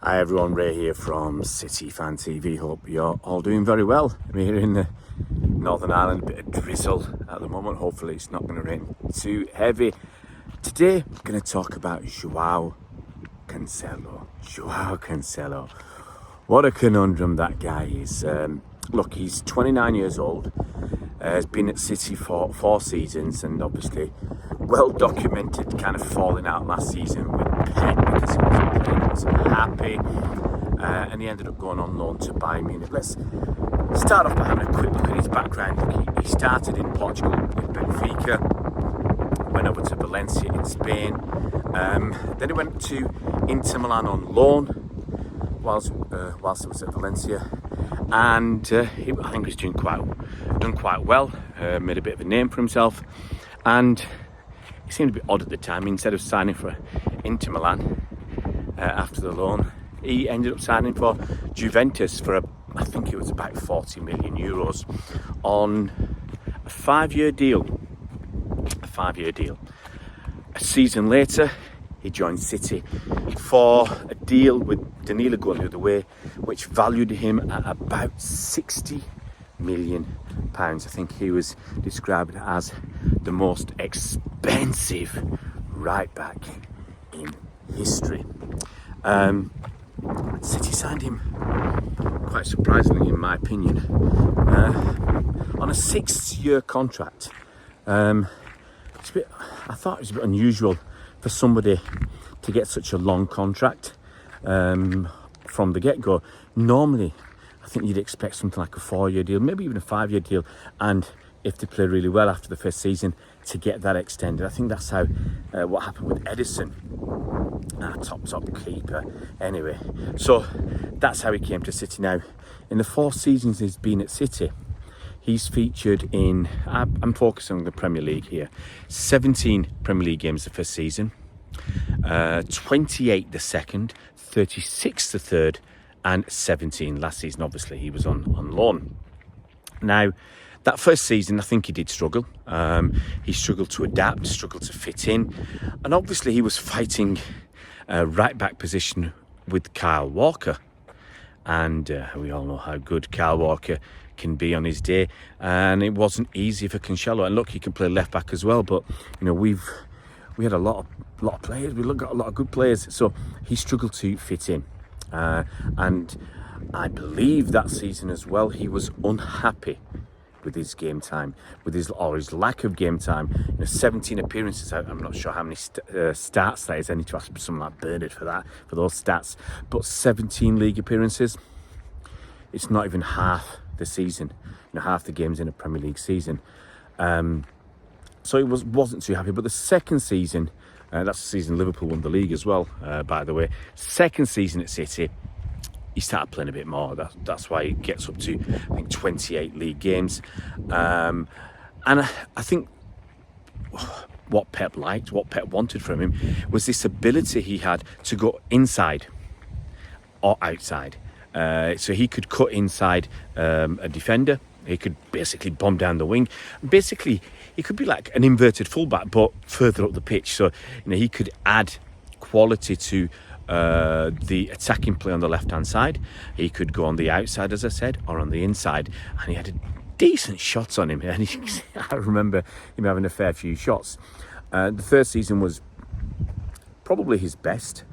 Hi everyone, Ray here from City Fan TV. Hope you're all doing very well. I'm here in the Northern Ireland, a bit of drizzle at the moment. Hopefully it's not going to rain too heavy. Today I'm going to talk about Joao Cancelo. Joao Cancelo. What a conundrum that guy is. Look, he's 29 years old. Has been at City for 4 seasons, and obviously well documented kind of falling out last season with Pep because he wasn't playing, wasn't happy, and he ended up going on loan to Bayern Munich. Let's start off by having a quick look at his background. Look, he started in Portugal with Benfica, went over to Valencia in Spain, then he went to Inter Milan on loan whilst he was at Valencia. And I think he's done quite well, made a bit of a name for himself, and he seemed a bit odd at the time. Instead of signing for Inter Milan after the loan, he ended up signing for Juventus for I think it was about 40 million euros on a 5-year deal. A season later, he joined City for a deal with Danilo going the other way, which valued him at about 60 million pounds. I think he was described as the most expensive right back in history. City signed him, quite surprisingly in my opinion, on a 6-year contract. I thought it was a bit unusual for somebody to get such a long contract from the get-go. Normally, I think you'd expect something like a 4-year deal, maybe even a 5-year deal, and if they play really well after the first season, to get that extended. I think that's how what happened with Edison, our top keeper. Anyway, so that's how he came to City. Now, in the 4 seasons he's been at City, he's featured in, I'm focusing on the Premier League here, 17 Premier League games the first season, 28 the second, 36 the third, and 17 last season. Obviously, he was on loan. Now, that first season, I think he did struggle. He struggled to adapt, struggled to fit in, and obviously he was fighting a right-back position with Kyle Walker. And we all know how good Kyle Walker can be on his day, and it wasn't easy for Cancelo. And look, he can play left back as well, but you know we had a lot of players. We got a lot of good players, so he struggled to fit in. And I believe that season as well, he was unhappy with his game time, with his lack of game time. 17 appearances. I'm not sure how many stats that is. I need to ask someone like Bernard for those stats. But 17 league appearances. It's not even half the season. Half the games in a Premier League season. So he wasn't too happy. But the second season, that's the season Liverpool won the league as well, by the way. Second season at City, he started playing a bit more. That's why he gets up to, I think, 28 league games. And I think what Pep liked, what Pep wanted from him, was this ability he had to go inside or outside. So he could cut inside a defender. He could basically bomb down the wing. Basically, he could be like an inverted fullback, but further up the pitch. So he could add quality to the attacking play on the left-hand side. He could go on the outside, as I said, or on the inside, and he had decent shots on him. And I remember him having a fair few shots. The third season was probably his best.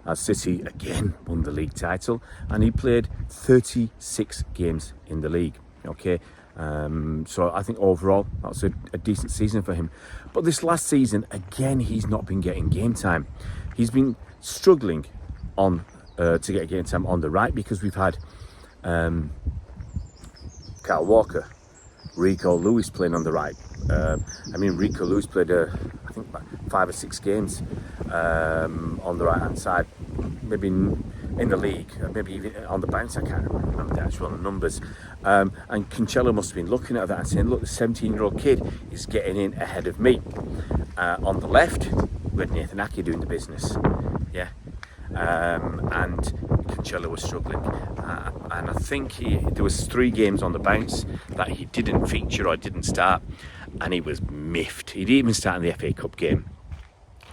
As City again won the league title, and he played 36 games in the league. Okay, so I think overall that's a decent season for him. But this last season, again, he's not been getting game time. He's been struggling to get game time on the right, because we've had Kyle Walker, Rico Lewis playing on the right. Rico Lewis played I think about 5 or 6 games on the right hand side, maybe in the league, maybe even on the bounce. I can't remember the actual numbers. And Cancelo must have been looking at that and saying, look, the 17-year-old kid is getting in ahead of me. On the left, we had Nathan Ake doing the business. Yeah. And Cancelo was struggling, and I think there was 3 games on the bounce that he didn't feature or didn't start, and he was miffed. He didn't even start in the FA Cup game,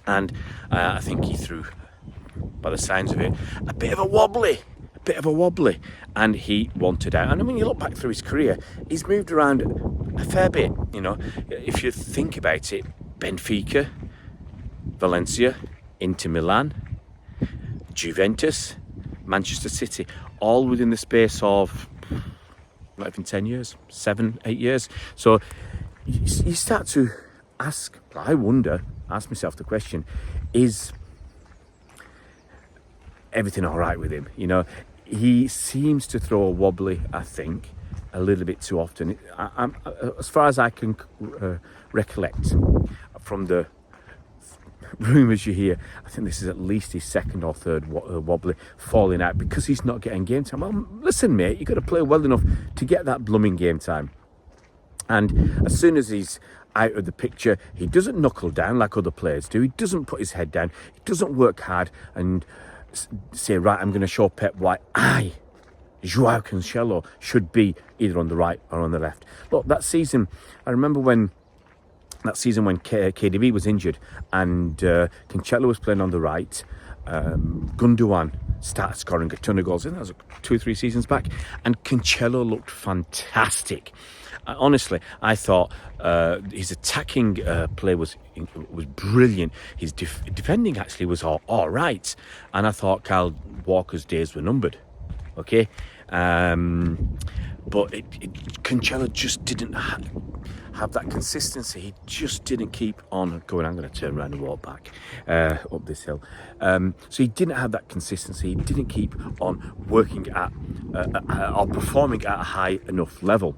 and I think he threw by the signs of it, a bit of a wobbly, and he wanted out. And when you look back through his career, he's moved around a fair bit. You know, if you think about it, Benfica, Valencia, Inter Milan, Juventus, Manchester City, all within the space of not even 10 years, 7, 8 years. So you start to ask myself the question, is everything all right with him? You know, he seems to throw a wobbly, I think, a little bit too often. As far as I can recollect from the rumours you hear, I think this is at least his second or third wobbly falling out because he's not getting game time. Well, listen, mate, you've got to play well enough to get that blooming game time. And as soon as he's out of the picture, he doesn't knuckle down like other players do. He doesn't put his head down. He doesn't work hard and say, right, I'm going to show Pep why Joao Cancelo should be either on the right or on the left. Look, that season, I remember when KDB was injured and Cancelo was playing on the right, Gundogan started scoring a ton of goals. And that was 2 or 3 seasons back. And Cancelo looked fantastic. Honestly, I thought his attacking play was brilliant. His defending actually was all right. And I thought Kyle Walker's days were numbered. Okay? But Cancelo just didn't have that consistency. He just didn't keep on going. I'm going to turn around and walk back up this hill. So he didn't have that consistency. He didn't keep on working at or performing at a high enough level.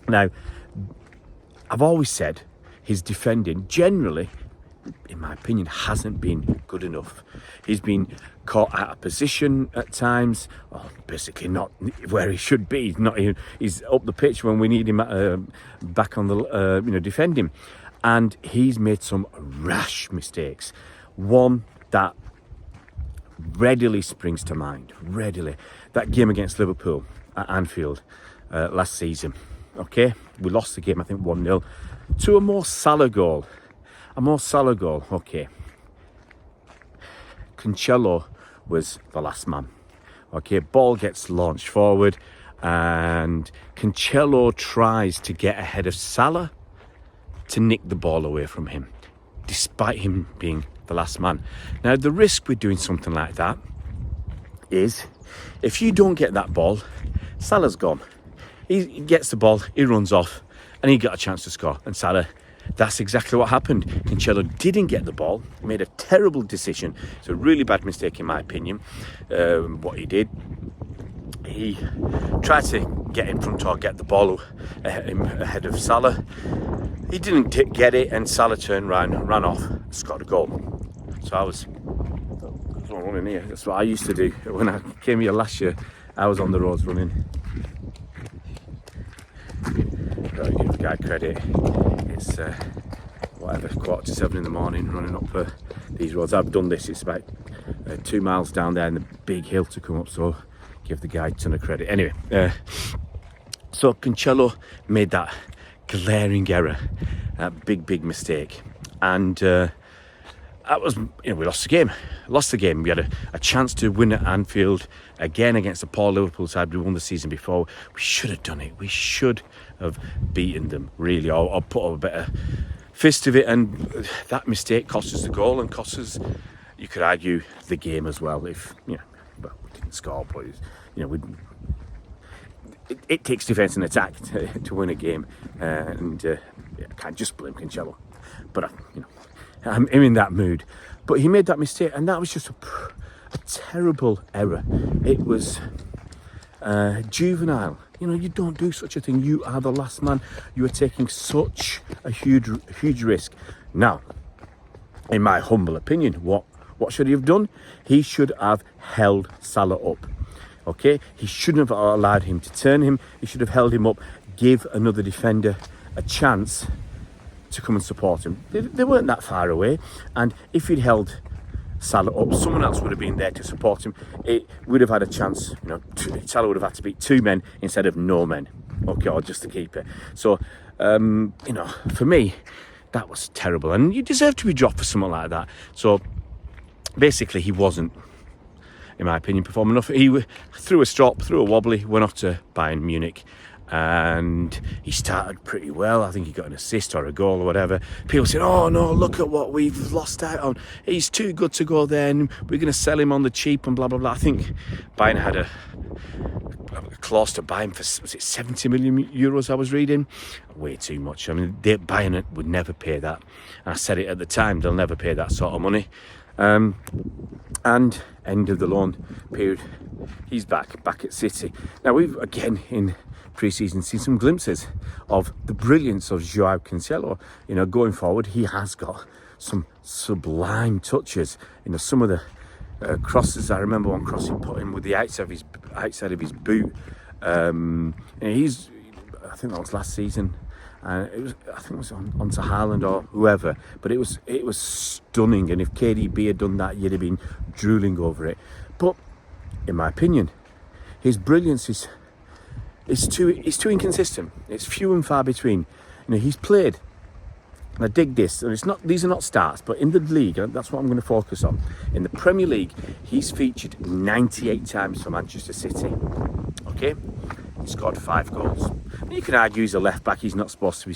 Now, I've always said his defending generally, in my opinion, hasn't been good enough. He's been caught out of position at times, basically not where he should be. He's up the pitch when we need him back on the defending, and he's made some rash mistakes. One that readily springs to mind. That game against Liverpool at Anfield last season. Okay, we lost the game, I think 1-0 to a more Salah goal. Okay. Cancelo was the last man. Okay, ball gets launched forward and Cancelo tries to get ahead of Salah to nick the ball away from him, despite him being the last man. Now, the risk with doing something like that is if you don't get that ball, Salah's gone. He gets the ball, he runs off, and he got a chance to score. And Salah, that's exactly what happened. Cancelo didn't get the ball, made a terrible decision. It's a really bad mistake, in my opinion, what he did. He tried to get in front or get the ball ahead of Salah. He didn't get it, and Salah turned around, ran off, scored a goal. So I was running here. That's what I used to do. When I came here last year, I was on the roads running. Gotta give the guy credit. It's 7:15 in the morning, running up these roads. I've done this. It's about 2 miles down there and the big hill to come up. So give the guy a ton of credit. Anyway, so Cancelo made that glaring error, that big mistake, and that was, we lost the game. We had a chance to win at Anfield again against the poor Liverpool side we won the season before. We should have done it. We should have beaten them, really, or put up a better fist of it. And that mistake cost us the goal and cost us, you could argue, the game as well. If we didn't score, but it takes defence and attack to win a game, and I can't just blame Cancelo. But I'm in that mood. But he made that mistake, and that was just a terrible error. It was juvenile. You don't do such a thing. You are the last man. You are taking such a huge risk. Now, in my humble opinion, what should he have done? He should have held Salah up. Okay? He shouldn't have allowed him to turn him. He should have held him up, give another defender a chance to come and support him. They weren't that far away, and if he'd held Salah up, someone else would have been there to support him. It would have had a chance. Salah would have had to beat 2 men instead of no men, okay, or just the keeper. So for me, that was terrible, and you deserve to be dropped for something like that. So basically, he wasn't in my opinion, perform enough. He threw a strop, threw a wobbly, went off to Bayern Munich, and he started pretty well. I think he got an assist or a goal or whatever. People said, oh no, look at what we've lost out on. He's too good to go there, and we're going to sell him on the cheap and blah, blah, blah. I think Bayern had a clause to buy him for, was it 70 million euros I was reading? Way too much. I mean, Bayern would never pay that. And I said it at the time, they'll never pay that sort of money. And end of the loan period, he's back at City. Now, we've, again, in pre-season seen some glimpses of the brilliance of Joao Cancelo. You know, going forward, he has got some sublime touches. You know, some of the crosses, I remember one cross he put in with the outside of his boot. And he's, I think that was last season. I think it was onto Haaland or whoever, but it was stunning. And if KDB had done that, you'd have been drooling over it. But in my opinion, his brilliance is too inconsistent. It's few and far between. You know, he's played. And I dig this, and these are not stats, but in the league, and that's what I'm going to focus on. In the Premier League, he's featured 98 times for Manchester City. Okay, he scored 5 goals. You can argue he's a left back; he's not supposed to be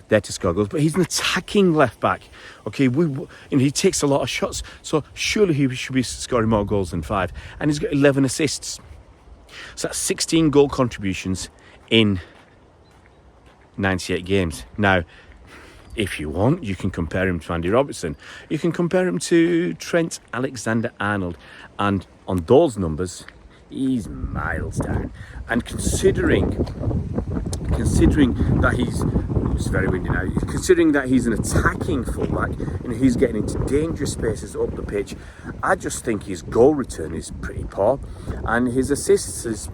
there to score goals, but he's an attacking left back. Okay, he takes a lot of shots, so surely he should be scoring more goals than 5. And he's got 11 assists, so that's 16 goal contributions in 98 games. Now, if you want, you can compare him to Andy Robertson. You can compare him to Trent Alexander-Arnold. And on those numbers, he's miles down. And considering that it's very windy now, considering that he's an attacking fullback and he's getting into dangerous spaces up the pitch, I just think his goal return is pretty poor. And his assists is,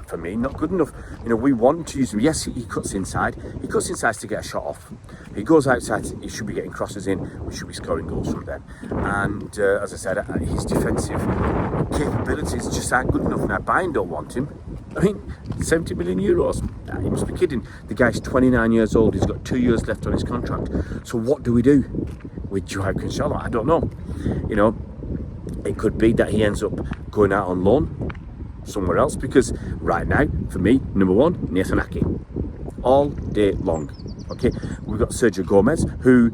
for me, not good enough. You know, we want to use him. Yes, he cuts inside. He cuts inside to get a shot off. He goes outside, he should be getting crosses in. We should be scoring goals from them. And as I said, his defensive capabilities just aren't good enough. Now, Bayern don't want him. I mean, 70 million euros. He must be kidding. The guy's 29 years old. He's got 2 years left on his contract. So what do we do with Joao Cancelo? I don't know. You know, it could be that he ends up going out on loan somewhere else, because right now, for me, number one, Nathan Ake, all day long. Okay, we've got Sergio Gomez, who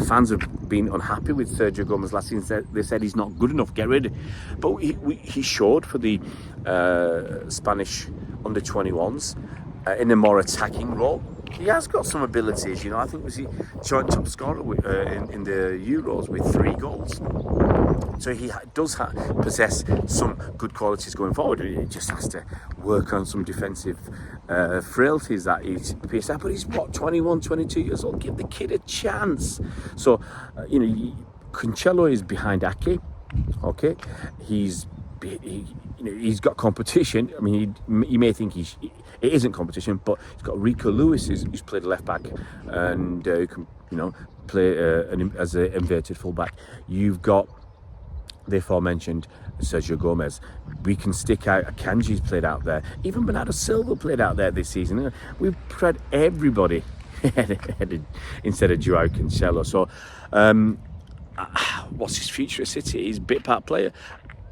fans have been unhappy with Sergio Gomez last season. They said he's not good enough, get rid of him. But he showed for the Spanish under-21s in a more attacking role. He has got some abilities, you know. I think was he joint top scorer in the Euros with 3 goals. So he does possess some good qualities going forward. He just has to work on some defensive frailties that he's pierced out. But he's, 21, 22 years old? Give the kid a chance. So, you know, Cancelo is behind Ake. Okay, he's got competition. I mean, he may think it isn't competition, but he's got Rico Lewis, who's played left back and who can, you know, play as an inverted fullback. You've got the aforementioned Sergio Gomez. We can stick out Akanji's played out there. Even Bernardo Silva played out there this season. We've tried everybody instead of Joao Cancelo. So, what's his future at City? He's a bit part player.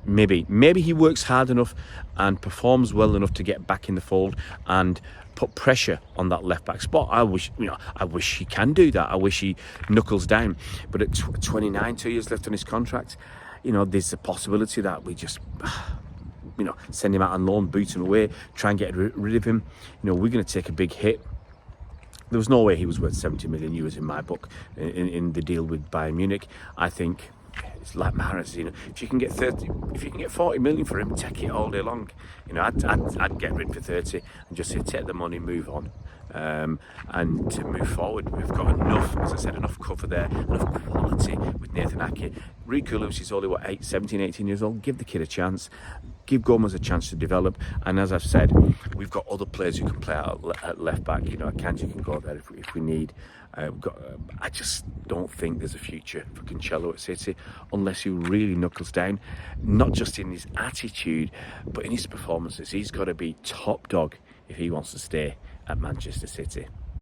Maybe he works hard enough and performs well enough to get back in the fold and put pressure on that left back spot. I wish he can do that. I wish he knuckles down. But at 29, 2 years left on his contract, you know, there's a possibility that we just, you know, send him out on loan, boot him away, try and get rid of him. You know, we're going to take a big hit. There was no way he was worth 70 million euros in my book in the deal with Bayern Munich. I think it's like Mahrez, you know, if you can get 40 million for him, take it all day long. You know, I'd get rid for 30 and just say take the money, move on, and to move forward. We've got enough, as I said, enough cover there, enough quality with Nathan Ake. Rico Lewis is only 17, 18 years old. Give the kid a chance. Give Gomez a chance to develop. And as I've said, we've got other players who can play out at left back. You know, Akanji can go there if we need. I just don't think there's a future for Cancelo at City unless he really knuckles down, not just in his attitude, but in his performances. He's got to be top dog if he wants to stay at Manchester City.